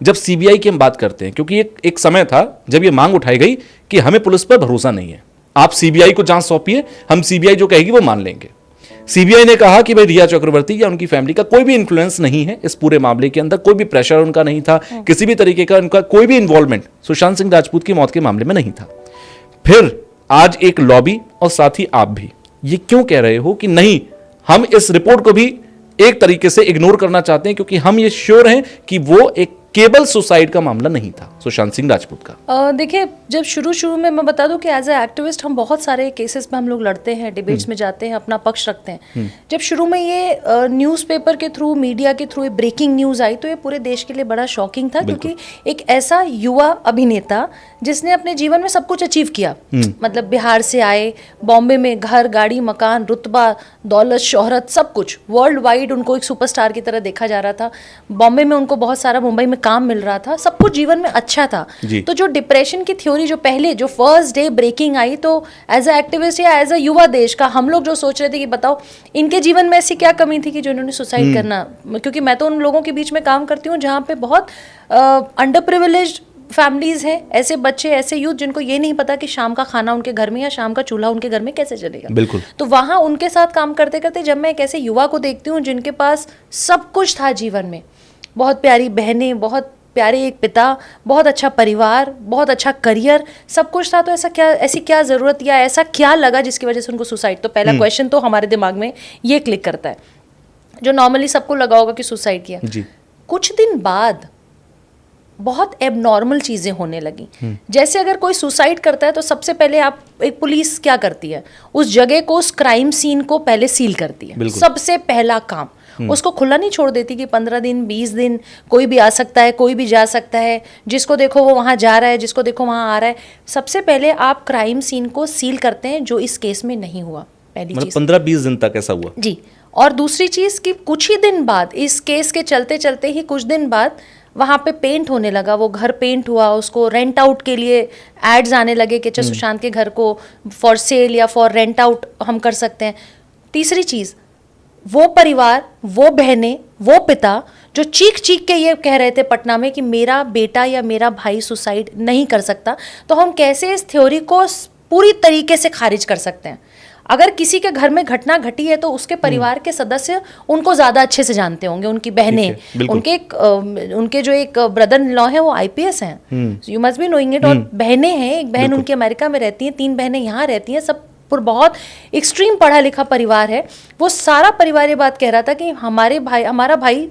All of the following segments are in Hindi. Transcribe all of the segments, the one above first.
जब सीबीआई की हम बात करते हैं, क्योंकि एक समय था जब ये मांग उठाई गई कि हमें पुलिस पर भरोसा नहीं है, आप सीबीआई को जांच सौंपिए, हम सीबीआई जो कहेगी वो मान लेंगे। सीबीआई ने कहा कि भाई रिया चक्रवर्ती या उनकी फैमिली का कोई भी इन्फ्लुएंस नहीं है इस पूरे मामले के अंदर, कोई भी प्रेशर उनका नहीं था, किसी भी तरीके का उनका कोई भी इन्वॉल्वमेंट सुशांत सिंह राजपूत की मौत के मामले में नहीं था। फिर आज एक लॉबी और साथ ही आप भी ये क्यों कह रहे हो कि नहीं, हम इस रिपोर्ट को भी एक तरीके से इग्नोर करना चाहते हैं, क्योंकि हम ये श्योर हैं कि वो एक केवल सुसाइड का मामला नहीं था सुशांत सिंह राजपूत का। देखिए, जब शुरू में मैं बता दूं कि एज ए एक्टिविस्ट हम बहुत सारे केसेस में हम लोग लड़ते हैं, डिबेट्स में जाते हैं, अपना पक्ष रखते हैं। जब शुरू में ये न्यूज़पेपर के थ्रू, मीडिया के थ्रू ब्रेकिंग न्यूज़ आई तो ये पूरे देश के लिए बड़ा शॉकिंग था, क्योंकि एक ऐसा युवा अभिनेता जिसने अपने जीवन में सब कुछ अचीव किया, मतलब बिहार से आए, बॉम्बे में घर, गाड़ी, मकान, रुतबा, दौलत, शोहरत, सब कुछ वर्ल्ड वाइड उनको एक सुपरस्टार की तरह देखा जा रहा था। बॉम्बे में उनको बहुत सारा, मुंबई में काम मिल रहा था, सब कुछ जीवन में अच्छा था। तो जो डिप्रेशन की थ्योरी जो पहले जो फर्स्ट डे ब्रेकिंग आई, तो एज अ एक्टिविस्ट या एज अ युवा देश का हम लोग जो सोच रहे थे कि बताओ इनके जीवन में ऐसी क्या कमी थी कि जो इन्होंने सुसाइड करना, क्योंकि मैं तो उन लोगों के बीच में काम करती हूँ जहाँ पे बहुत अंडर प्रिविलेज्ड फैमिलीज हैं, ऐसे बच्चे, ऐसे यूथ जिनको ये नहीं पता कि शाम का खाना उनके घर में या शाम का चूल्हा उनके घर में कैसे चलेगा। बिल्कुल। तो वहाँ उनके साथ काम करते करते जब मैं एक ऐसे युवा को देखती हूँ जिनके पास सब कुछ था जीवन में, बहुत प्यारी बहनें, बहुत प्यारे एक पिता, बहुत अच्छा परिवार, बहुत अच्छा करियर, सब कुछ था, तो ऐसी क्या ज़रूरत या ऐसा क्या लगा जिसकी वजह से उनको सुसाइड। तो पहला क्वेश्चन तो हमारे दिमाग में ये क्लिक करता है, जो नॉर्मली सबको लगा होगा कि सुसाइड किया। जी। कुछ दिन बाद बहुत एबनॉर्मल चीज़ें होने लगी। जैसे अगर कोई सुसाइड करता है तो सबसे पहले आप, एक पुलिस क्या करती है, उस जगह को, उस क्राइम सीन को पहले सील करती है, सबसे पहला काम। उसको खुला नहीं छोड़ देती कि 15 दिन 20 दिन कोई भी आ सकता है, कोई भी जा सकता है, जिसको देखो वो वहाँ जा रहा है, जिसको देखो वहाँ आ रहा है। सबसे पहले आप क्राइम सीन को सील करते हैं, जो इस केस में नहीं हुआ। पहली चीज़ 15-20 दिन तक ऐसा हुआ जी। और दूसरी चीज़ कि कुछ ही दिन बाद, इस केस के चलते चलते ही कुछ दिन बाद वहाँ पे पेंट होने लगा, वो घर पेंट हुआ, उसको रेंट आउट के लिए एड्स आने लगे कि अच्छा सुशांत के घर को फॉर सेल या फॉर रेंट आउट हम कर सकते हैं। तीसरी चीज़, वो परिवार, वो बहनें, वो पिता जो चीख चीख के ये कह रहे थे पटना में कि मेरा बेटा या मेरा भाई सुसाइड नहीं कर सकता, तो हम कैसे इस थ्योरी को पूरी तरीके से खारिज कर सकते हैं। अगर किसी के घर में घटना घटी है तो उसके परिवार के सदस्य उनको ज़्यादा अच्छे से जानते होंगे, उनकी बहनें, उनके जो एक ब्रदर इन लॉ है वो IPS हैं, you must be knowing it. और बहनें हैं, एक बहन उनकी अमेरिका में रहती हैं, 3 बहनें यहाँ रहती हैं, सब बहुत एक्सट्रीम पढ़ा लिखा परिवार है। वो सारा परिवार ये बात कह रहा था कि हमारा भाई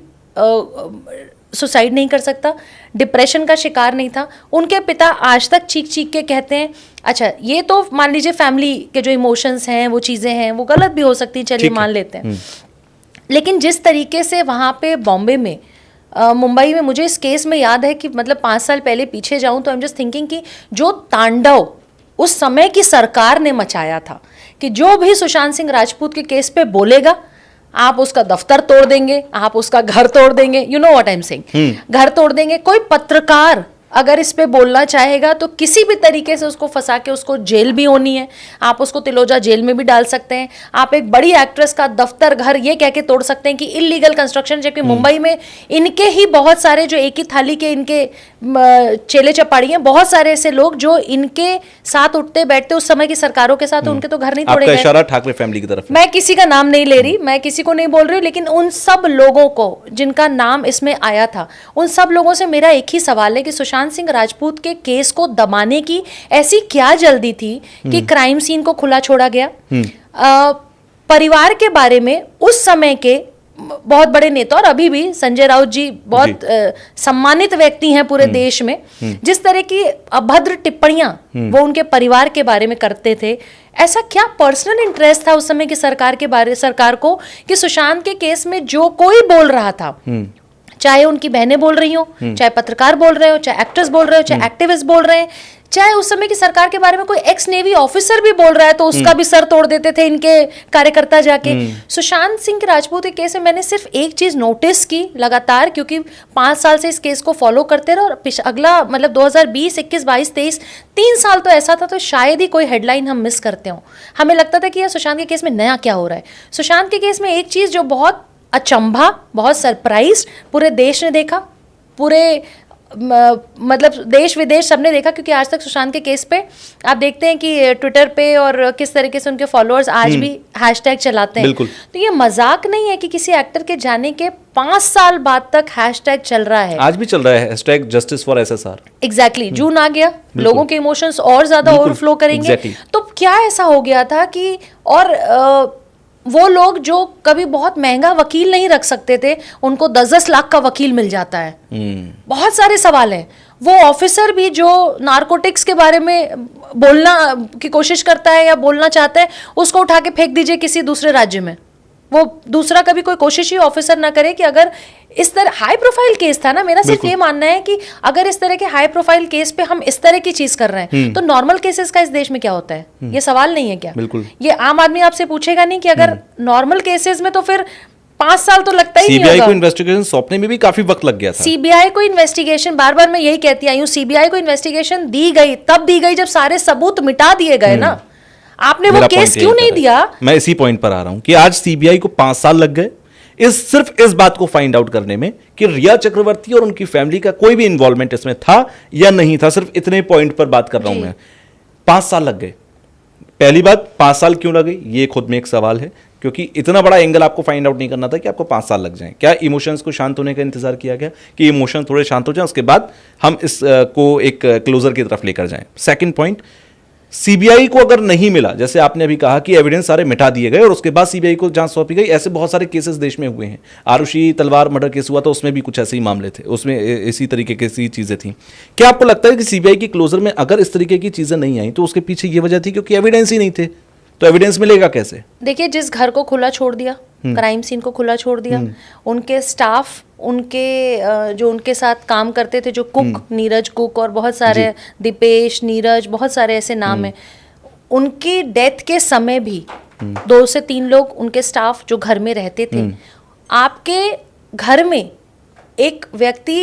सुसाइड नहीं कर सकता, डिप्रेशन का शिकार नहीं था। उनके पिता आज तक चीख चीख के कहते हैं, अच्छा ये तो मान लीजिए फैमिली के जो इमोशंस हैं, वो चीज़ें हैं, वो गलत भी हो सकती हैं, चलिए मान लेते हैं। लेकिन जिस तरीके से वहाँ पे बॉम्बे में, मुंबई में, मुझे इस केस में याद है कि मतलब 5 साल पहले पीछे जाऊँ तो आई एम जस्ट थिंकिंग कि जो तांडव उस समय की सरकार ने मचाया था कि जो भी सुशांत सिंह राजपूत के केस पे बोलेगा, आप उसका दफ्तर तोड़ देंगे, आप उसका घर तोड़ देंगे, you know what I am saying, घर तोड़ देंगे। कोई पत्रकार अगर इस पे बोलना चाहेगा तो किसी भी तरीके से उसको फंसा के उसको जेल भी होनी है, आप उसको तिलोजा जेल में भी डाल सकते हैं। आप एक बड़ी एक्ट्रेस का दफ्तर, घर ये कह के तोड़ सकते हैं कि इलीगल कंस्ट्रक्शन, जबकि मुंबई में इनके ही बहुत सारे जो एक ही थाली के इनके चेले चपाड़ी हैं, बहुत सारे ऐसे लोग जो इनके साथ उठते बैठते उस समय की सरकारों के साथ, उनके तो घर नहीं तोड़े गए। आपका इशारा ठाकरे फैमिली की तरफ। मैं किसी का नाम नहीं ले रही, मैं किसी को नहीं बोल रही, लेकिन उन सब लोगों को जिनका नाम इसमें आया था, उन सब लोगों से मेरा एक ही सवाल है कि सुशांत सिंह राजपूत के केस को दबाने की ऐसी क्या जल्दी थी कि क्राइम सीन को खुला छोड़ा गया। परिवार के बारे में उस समय के बहुत बड़े नेता, और अभी भी संजय राउत जी बहुत सम्मानित व्यक्ति हैं पूरे देश में, जिस तरह की अभद्र टिप्पणियां वो उनके परिवार के बारे में करते थे, ऐसा क्या पर्सनल इंटरेस्ट था उस समय की सरकार को कि सुशांत के केस में जो कोई बोल रहा था, चाहे उनकी बहनें बोल रही हो, चाहे पत्रकार बोल रहे हो, चाहे एक्टर्स बोल रहे हो, चाहे एक्टिविस्ट बोल रहे हैं, चाहे उस समय की सरकार के बारे में कोई एक्स नेवी ऑफिसर भी बोल रहा है तो उसका भी सर तोड़ देते थे इनके कार्यकर्ता जाके। सुशांत सिंह राजपूत के केस में मैंने सिर्फ एक चीज नोटिस की लगातार, क्योंकि 5 साल से इस केस को फॉलो करते रहे, और अगला मतलब 2020, 21, 22, 23 3 साल तो ऐसा था, तो शायद ही कोई हेडलाइन हम मिस करते हो। हमें लगता था कि यार सुशांत के केस में नया क्या हो रहा है। सुशांत के केस में एक चीज जो बहुत अचंभा, बहुत सरप्राइज पूरे देश ने देखा, पूरे मतलब देश विदेश सबने देखा, क्योंकि आज तक सुशांत के केस पे आप देखते हैं कि ट्विटर पे और किस तरीके से उनके फॉलोअर्स आज भी हैशटैग चलाते हैं। बिल्कुल। तो ये मजाक नहीं है कि किसी एक्टर के जाने के 5 साल बाद तक हैशटैग चल रहा है। आज भी चल रहा है hashtag justice for SSR. Exactly जून आ गया, लोगों के इमोशंस और ज्यादा ओवरफ्लो करेंगे। तो क्या ऐसा हो गया था कि और वो लोग जो कभी बहुत महंगा वकील नहीं रख सकते थे, उनको 10-10 लाख का वकील मिल जाता है। बहुत सारे सवाल हैं। वो ऑफिसर भी जो नारकोटिक्स के बारे में बोलना की कोशिश करता है या बोलना चाहता है, उसको उठा के फेंक दीजिए किसी दूसरे राज्य में। वो दूसरा कभी कोई कोशिश ही ऑफिसर ना करे कि अगर इस तरह हाई प्रोफाइल केस था ना, मेरा सिर्फ ये मानना है कि अगर इस तरह के हाई प्रोफाइल केस पे हम इस तरह की चीज कर रहे हैं, तो नॉर्मल केसेस का इस देश में क्या होता है? ये सवाल नहीं है क्या? बिल्कुल। ये आम आदमी आपसे पूछेगा नहीं कि अगर नॉर्मल केसेस में तो फिर 5 साल तो लगता ही नहीं होगा। सीबीआई को इन्वेस्टिगेशन सौंपने में भी काफी वक्त लग गया था। सीबीआई को इन्वेस्टिगेशन, बार बार मैं यही कहती आई हूँ, सीबीआई को इन्वेस्टिगेशन दी गई तब दी गई जब सारे सबूत मिटा दिए गए ना। आपने वो केस क्यों नहीं दिया? मैं इसी पॉइंट पर आ रहा हूं कि आज सीबीआई को 5 साल लग गए सिर्फ इस बात को फाइंड आउट करने में कि रिया चक्रवर्ती और उनकी फैमिली का कोई भी इन्वॉल्वमेंट इसमें था या नहीं था। सिर्फ इतने पॉइंट पर बात कर रहा हूं मैं। 5 साल लग गए। पहली बात, 5 साल क्यों लगे ये खुद में एक सवाल है, क्योंकि इतना बड़ा एंगल आपको फाइंड आउट नहीं करना था कि आपको 5 साल लग जाएं। क्या इमोशंस को शांत होने का इंतजार किया गया कि इमोशन थोड़े शांत हो जाएं, उसके बाद हम इस को एक क्लोजर की तरफ लेकर जाएं? सेकंड पॉइंट, सीबीआई को अगर नहीं मिला, जैसे आपने अभी कहा कि एविडेंस सारे मिटा दिए गए और उसके बाद सीबीआई को जांच सौंपी गई, ऐसे बहुत सारे केसेस देश में हुए हैं। आरुषि तलवार मर्डर केस हुआ था, उसमें भी कुछ ऐसे ही मामले थे, उसमें इसी तरीके की चीजें थी। क्या आपको लगता है कि सीबीआई की क्लोजर में अगर इस तरीके की चीजें नहीं आई तो उसके पीछे ये वजह थी क्योंकि एविडेंस ही नहीं थे? तो एविडेंस मिलेगा कैसे? देखिए, जिस घर को खुला छोड़ दिया, क्राइम सीन को खुला छोड़ दिया, उनके स्टाफ, उनके जो उनके साथ काम करते थे, जो कुक, नीरज कुक और बहुत सारे, दीपेश, नीरज, बहुत सारे ऐसे नाम हैं, उनकी डेथ के समय भी 2 से 3 लोग उनके स्टाफ जो घर में रहते थे। आपके घर में एक व्यक्ति,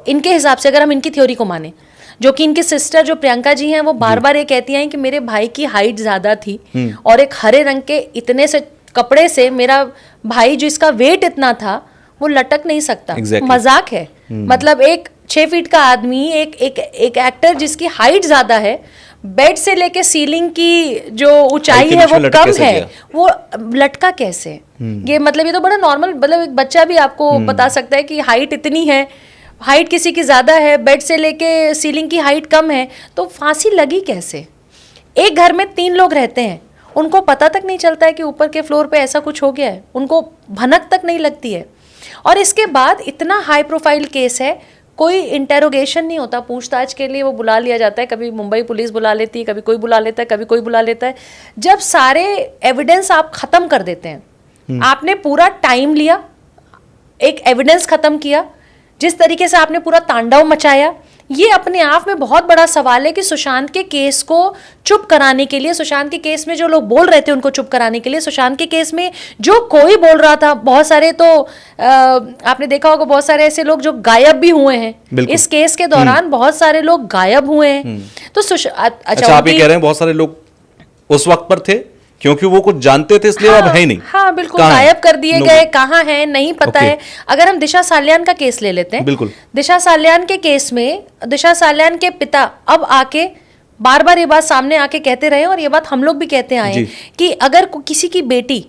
इनके हिसाब से अगर हम इनकी थ्योरी को माने, जो कि इनकी सिस्टर जो प्रियंका जी हैं, वो बार बार ये कहती हैं कि मेरे भाई की हाइट ज्यादा थी और एक हरे रंग के इतने से कपड़े से मेरा भाई जो इसका वेट इतना था वो लटक नहीं सकता। मजाक है। मतलब एक 6 फीट का आदमी, एक एक्टर जिसकी हाइट ज्यादा है, बेड से लेके सीलिंग की जो ऊंचाई है वो कम है, वो लटका कैसे? ये मतलब ये तो बड़ा नॉर्मल, मतलब एक बच्चा भी आपको बता सकता है कि हाइट इतनी है, हाइट किसी की ज्यादा है, बेड से लेके सीलिंग की हाइट कम है, तो फांसी लगी कैसे? एक घर में 3 लोग रहते हैं, उनको पता तक नहीं चलता है कि ऊपर के फ्लोर पे ऐसा कुछ हो गया है, उनको भनक तक नहीं लगती है। और इसके बाद इतना हाई प्रोफाइल केस है, कोई इंटेरोगेशन नहीं होता, पूछताछ के लिए वो बुला लिया जाता है, कभी मुंबई पुलिस बुला लेती है, कभी कोई बुला लेता है, कभी कोई बुला लेता है। जब सारे एविडेंस आप खत्म कर देते हैं, आपने पूरा टाइम लिया, एक एविडेंस खत्म किया, जिस तरीके से आपने पूरा तांडव मचाया, ये अपने आप में बहुत बड़ा सवाल है कि सुशांत के केस को चुप कराने के लिए, सुशांत के केस में जो लोग बोल रहे थे उनको चुप कराने के लिए, सुशांत के केस में जो कोई बोल रहा था, बहुत सारे तो आपने देखा होगा, बहुत सारे ऐसे लोग जो गायब भी हुए हैं इस केस के दौरान, बहुत सारे लोग गायब हुए हैं। तो अच्छा, आप ये कह रहे हैं बहुत सारे लोग उस वक्त पर थे क्योंकि वो कुछ जानते थे इसलिए अब है ही नहीं। हाँ बिल्कुल, गायब कर दिए गए, कहाँ है नहीं पता है। अगर हम दिशा साल्यान का केस ले लेते हैं, बिल्कुल, दिशा साल्यान के केस में दिशा साल्यान के पिता अब आके बार बार ये बात सामने आके कहते रहे, और ये बात हम लोग भी कहते आए कि अगर किसी की बेटी,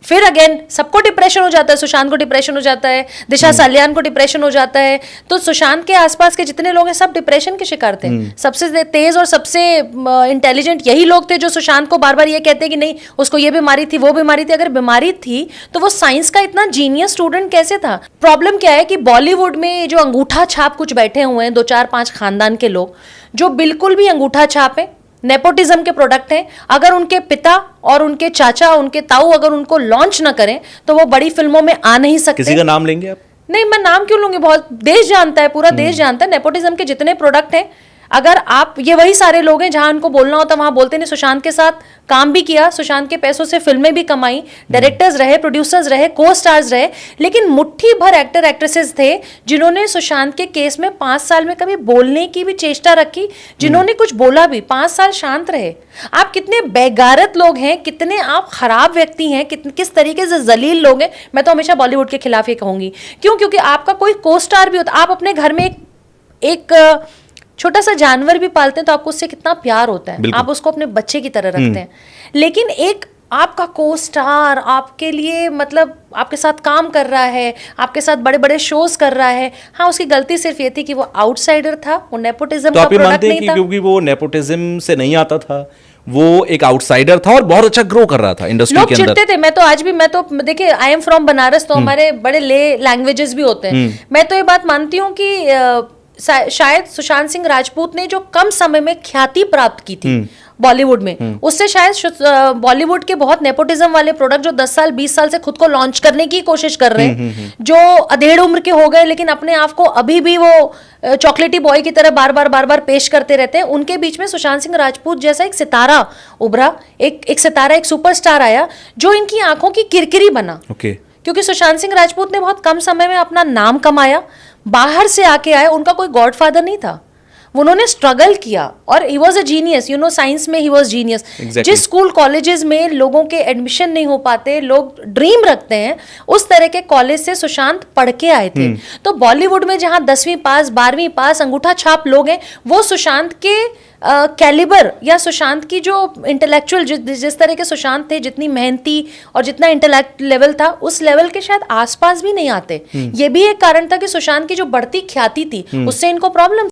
फिर अगेन सबको डिप्रेशन हो जाता है, सुशांत को डिप्रेशन हो जाता है, दिशा साल्यान को डिप्रेशन हो जाता है, तो सुशांत के आसपास के जितने लोग हैं सब डिप्रेशन के शिकार थे। सबसे तेज और सबसे इंटेलिजेंट यही लोग थे जो सुशांत को बार बार ये कहते हैं कि नहीं उसको ये बीमारी थी, वो बीमारी थी। अगर बीमारी थी तो वो साइंस का इतना जीनियस स्टूडेंट कैसे था? प्रॉब्लम क्या है कि बॉलीवुड में जो अंगूठा छाप कुछ बैठे हुए हैं 2-4-5 खानदान के लोग, जो बिल्कुल भी अंगूठा छाप है, नेपोटिज्म के प्रोडक्ट हैं, अगर उनके पिता और उनके चाचा, उनके ताऊ अगर उनको लॉन्च ना करें तो वो बड़ी फिल्मों में आ नहीं सकते। किसी का नाम लेंगे आप? नहीं, मैं नाम क्यों लूंगी, बहुत देश जानता है, पूरा देश जानता है नेपोटिज्म के जितने प्रोडक्ट हैं। अगर आप, ये वही सारे लोग हैं जहां उनको बोलना होता वहां बोलते नहीं। सुशांत के साथ काम भी किया, सुशांत के पैसों से फिल्में भी कमाई, डायरेक्टर्स रहे, प्रोड्यूसर्स रहे, को स्टार्स रहे, लेकिन मुट्ठी भर एक्टर एक्ट्रेसेस थे जिन्होंने सुशांत के केस में 5 साल में कभी बोलने की भी चेष्टा रखी, जिन्होंने कुछ बोला भी, 5 साल शांत रहे। आप कितने बेगारत लोग हैं, कितने आप खराब व्यक्ति हैं, किस तरीके से जलील लोग हैं। मैं तो हमेशा बॉलीवुड के खिलाफ ये कहूंगी, क्यों? क्योंकि आपका कोई को स्टार भी होता, आप अपने घर में एक छोटा सा जानवर भी पालते हैं तो आपको उससे कितना प्यार होता है, बिल्कुल। आप उसको अपने बच्चे की तरह रखते हैं। लेकिन एक आपका को स्टार आपके लिए मतलब आपके साथ काम कर रहा है, आपके साथ बड़े बड़े शोज कर रहा है, हाँ उसकी गलती सिर्फ ये थी कि वो आउटसाइडर था, वो नेपोटिज्म तो का आप ये प्रोडक्ट मानते हैं नहीं कि था। क्योंकि वो नेपोटिज्म से नहीं आता था, वो एक आउटसाइडर था और बहुत अच्छा ग्रो कर रहा था इंडस्ट्री लोग के अंदर। चिढ़ते थे, मैं तो आज भी, मैं तो देखिए आई एम फ्रॉम बनारस, तो हमारे बड़े ले लैंग्वेजेस भी होते हैं। मैं तो ये बात मानती हूँ कि शायद सुशांत सिंह राजपूत ने जो कम समय में ख्याति प्राप्त की थी बॉलीवुड में, उससे शायद बॉलीवुड के बहुत नेपोटिज्म वाले प्रोडक्ट जो 10 साल 20 साल से खुद को लॉन्च करने की कोशिश कर रहे हैं, जो अधेड़ उम्र के हो गए लेकिन अपने आप को अभी भी वो चॉकलेटी बॉय की तरह बार बार पेश करते रहते हैं, उनके बीच में सुशांत सिंह राजपूत जैसा एक सितारा उभरा, एक सितारा, एक सुपरस्टार आया जो इनकी आंखों की किरकिरी बना। ओके। क्योंकि सुशांत सिंह राजपूत ने बहुत कम समय में अपना नाम कमाया, बाहर से आके आए, उनका कोई गॉडफादर नहीं था, उन्होंने स्ट्रगल किया और he was a genius, you know, science में ही वॉज जीनियस। जिस स्कूल कॉलेजेस में लोगों के एडमिशन नहीं हो पाते, लोग ड्रीम रखते हैं, उस तरह के कॉलेज से सुशांत पढ़ के आए थे। तो बॉलीवुड में जहां 10वीं पास 12वीं पास अंगूठा छाप लोग हैं, वो सुशांत के कैलिबर या सुशांत की जो इंटेलेक्चुअल जिस तरह के सुशांत थे, जितनी मेहनती और जितना इंटेलेक्ट लेवल था, उस लेवल के शायद आसपास भी नहीं आते। ये भी एक कारण था कि सुशांत की जो बढ़ती ख्याति थी उससे इनको प्रॉब्लम